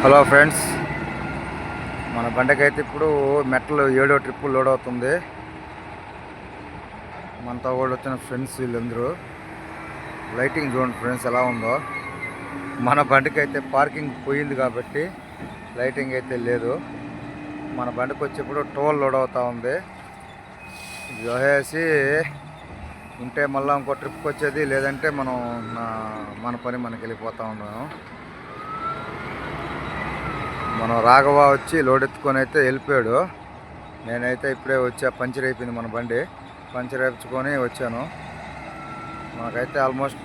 Hello friends, మన బండికైతే ఇప్పుడు మెట్లు 7వ ట్రిప్ లోడ్ అవుతుంది. మనతో కూడా వచ్చిన ఫ్రెండ్స్ వీళ్ళందరూ. లైటింగ్ చూడండి ఫ్రెండ్స్ ఎలా ఉందో. మన బండికి అయితే పార్కింగ్ పోయింది కాబట్టి లైటింగ్ అయితే లేదు. మన బండికి వచ్చేప్పుడు టోల్ లోడ్ అవుతూ ఉంది. వేసి ఉంటే మళ్ళీ ఇంకో ట్రిప్కి వచ్చేది, లేదంటే మన పని మనకి వెళ్ళిపోతూ ఉన్నాము. మనం రాఘవ వచ్చి లోడ్ ఎత్తుకొని అయితే వెళ్ళిపోయాడు. నేనైతే ఇప్పుడే వచ్చా, పంచర్ అయిపోయింది మన బండి. పంచర్ వేయించుకొని వచ్చాను. మాకైతే ఆల్మోస్ట్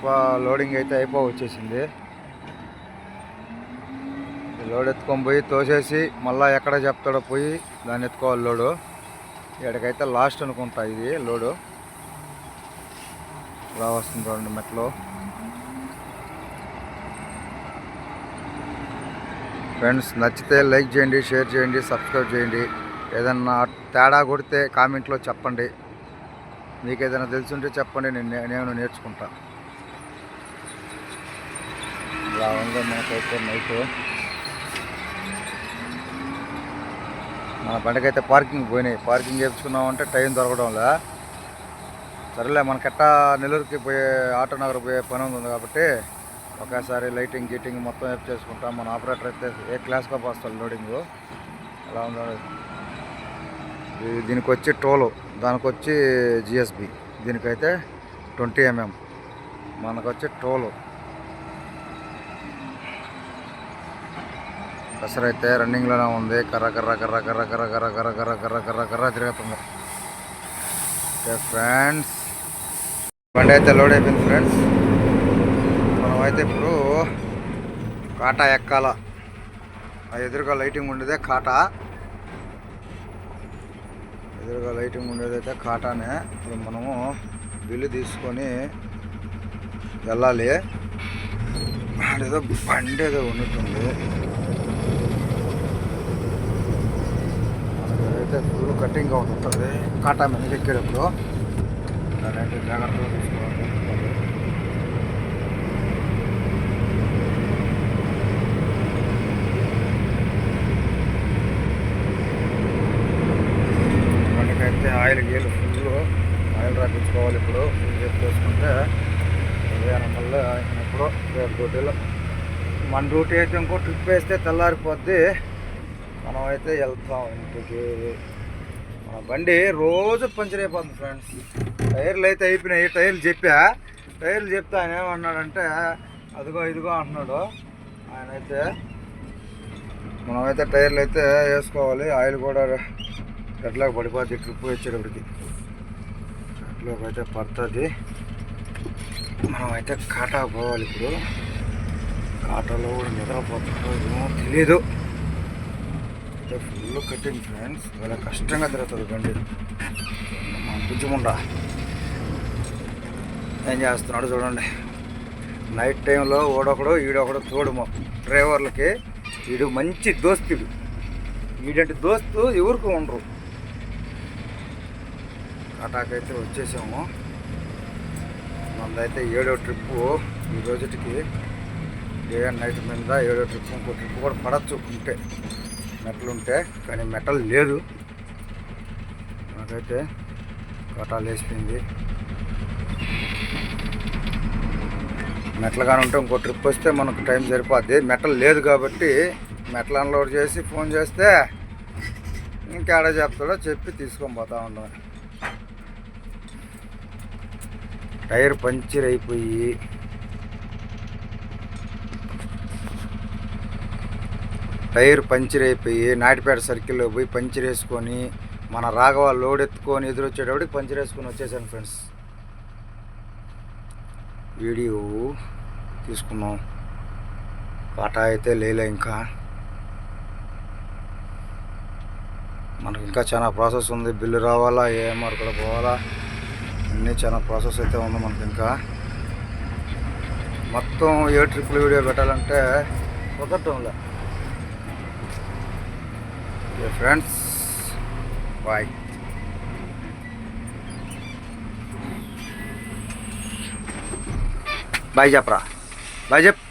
లోడింగ్ అయితే వచ్చేసింది. లోడ్ ఎత్తుకొని పోయి తోసేసి మళ్ళీ ఎక్కడ చెప్తాడో పోయి దాన్ని ఎత్తుకోవాలి లోడు. ఇక్కడికైతే లాస్ట్ అనుకుంటా ఇది లోడు. ఇలా వస్తుంది 2 మెట్లు. ఫ్రెండ్స్, నచ్చితే లైక్ చేయండి, షేర్ చేయండి, సబ్స్క్రైబ్ చేయండి. ఏదన్నా తేడా కొడితే కామెంట్లో చెప్పండి. మీకు ఏదైనా తెలుసుంటే చెప్పండి, నేను నేర్చుకుంటా. ఇలా ఉంది మనకైతే నైట్. మన బండికైతే పార్కింగ్ పోయినాయి. పార్కింగ్ చేయించుకున్నామంటే టైం దొరకడంలే. సరేలే, మనకెట్టా నెల్లూరుకి పోయే ఆటో నగర్ పోయే పని ఉంది కాబట్టి ఒకేసారి లైటింగ్ గీటింగ్ మొత్తం హెల్ప్ చేసుకుంటాం. మన ఆపరేటర్ అయితే ఏ క్లాస్గా పోస్తాడు లోడింగు. ఎలా ఉందో. దీనికి వచ్చి టోలు, దానికి వచ్చి జిఎస్బి. దీనికైతే 20 mm, మనకు వచ్చి టోలు. కసర అయితే రన్నింగ్లోనే ఉంది. కర్ర కర్ర కర్ర కర్ర కర్ర కర్ర కర్ర కర్ర కర్ర కర్ర కర్ర తిరుగుతుంది. ఓకే ఫ్రెండ్స్, బండి అయితే లోడ్ అయిపోయింది ఫ్రెండ్స్. మనమైతే ఇప్పుడు కాటా ఎక్కాల. ఆ ఎదురుగా లైటింగ్ ఉండేదే కాటా. ఎదురుగా లైటింగ్ ఉండేదైతే కాటానే. ఇప్పుడు మనము బిల్లు తీసుకొని వెళ్ళాలి. ఏదో బండి ఏదో ఉన్నట్టుంది. మనకైతే ఫుల్ కటింగ్గా ఉంటుంది కాటా మీద ఎక్కేటప్పుడు. దానైతే జాగ్రత్తగా తీసుకోవాలి. అయితే ఆయిల్ గీలు ఫుల్ ఆయిల్ రాపించుకోవాలి. ఇప్పుడు ఫుల్ చేసుకుంటే మళ్ళీ ఇప్పుడు రేపు డ్యూటీలో మన డ్యూటీ అయితే ఇంకో ట్రిప్ వేస్తే తెల్లారిపోద్ది. మనం అయితే వెళ్తాం ఇంటికి. మన బండి రోజు పంచర్ అయిపోతుంది ఫ్రెండ్స్. టైర్లు అయితే అయిపోయినాయి. టైర్లు చెప్తే ఆయన ఏమన్నాడంటే అదిగో ఇదిగో అంటున్నాడు ఆయన అయితే. మనమైతే టైర్లు అయితే వేసుకోవాలి. ఆయిల్ కూడా గట్లోకి పడిపోద్ది. ట్రిప్ వచ్చేటప్పటికి గట్లోకి అయితే పడుతుంది. మనం అయితే కాటా పోవాలి. ఇప్పుడు కాటాలో కూడా నిద్రపోతుందో ఏమో తెలీదు. అయితే ఫుల్ కటింగ్ ఫ్రెండ్స్. చాలా కష్టంగా తిరుగుతుంది బండి. మన బుజ్జిముండా ఏం చేస్తున్నాడు చూడండి. నైట్ టైంలో ఈడొకడు తోడు డ్రైవర్లకి. వీడు మంచి దోస్తుడు. వీడంటే దోస్తు ఎవరికి ఉండరు. కాటాకైతే వచ్చేసాము. మనదైతే 7వ ట్రిప్పు ఈ రోజుకి. డే అండ్ నైట్ మీద 7వ ట్రిప్. ఇంకో ట్రిప్ కూడా పడచ్చు ఉంటే, మెటల్ ఉంటే. కానీ మెటల్ లేదు. నాకైతే కాటాలు వేసిపోయింది. మెటల్ కానీ ఉంటే ఇంకో ట్రిప్ వస్తే మనకు టైం సరిపోద్ది. మెటల్ లేదు కాబట్టి మెటల్ అన్లోడ్ చేసి ఫోన్ చేస్తే ఇంకేడా చెప్తాడో చెప్పి తీసుకొని పోతా ఉన్నాం. టైర్ పంచర్ అయిపోయి నాటిపేట సర్కిల్లో పోయి పంచర్ వేసుకొని మన రాఘవ లోడ్ ఎత్తుకొని ఎదురొచ్చేటప్పటికి పంచర్ వేసుకొని వచ్చేసాను ఫ్రెండ్స్. వీడియో తీసుకున్నాం. కాటా అయితే లేలే. ఇంకా మనకి ఇంకా చాలా ప్రాసెస్ ఉంది. బిల్లు రావాలా, ఏఎంఆర్ కూడా పోవాలా, అన్నీ చాలా ప్రాసెస్ అయితే ఉంది మనకి. ఇంకా మొత్తం 7 ట్రిప్పులు వీడియో పెట్టాలంటే కుదరటంలే. Okay friends, bye. బాయ్ చెప్పరా, బాయ్ చెప్పు.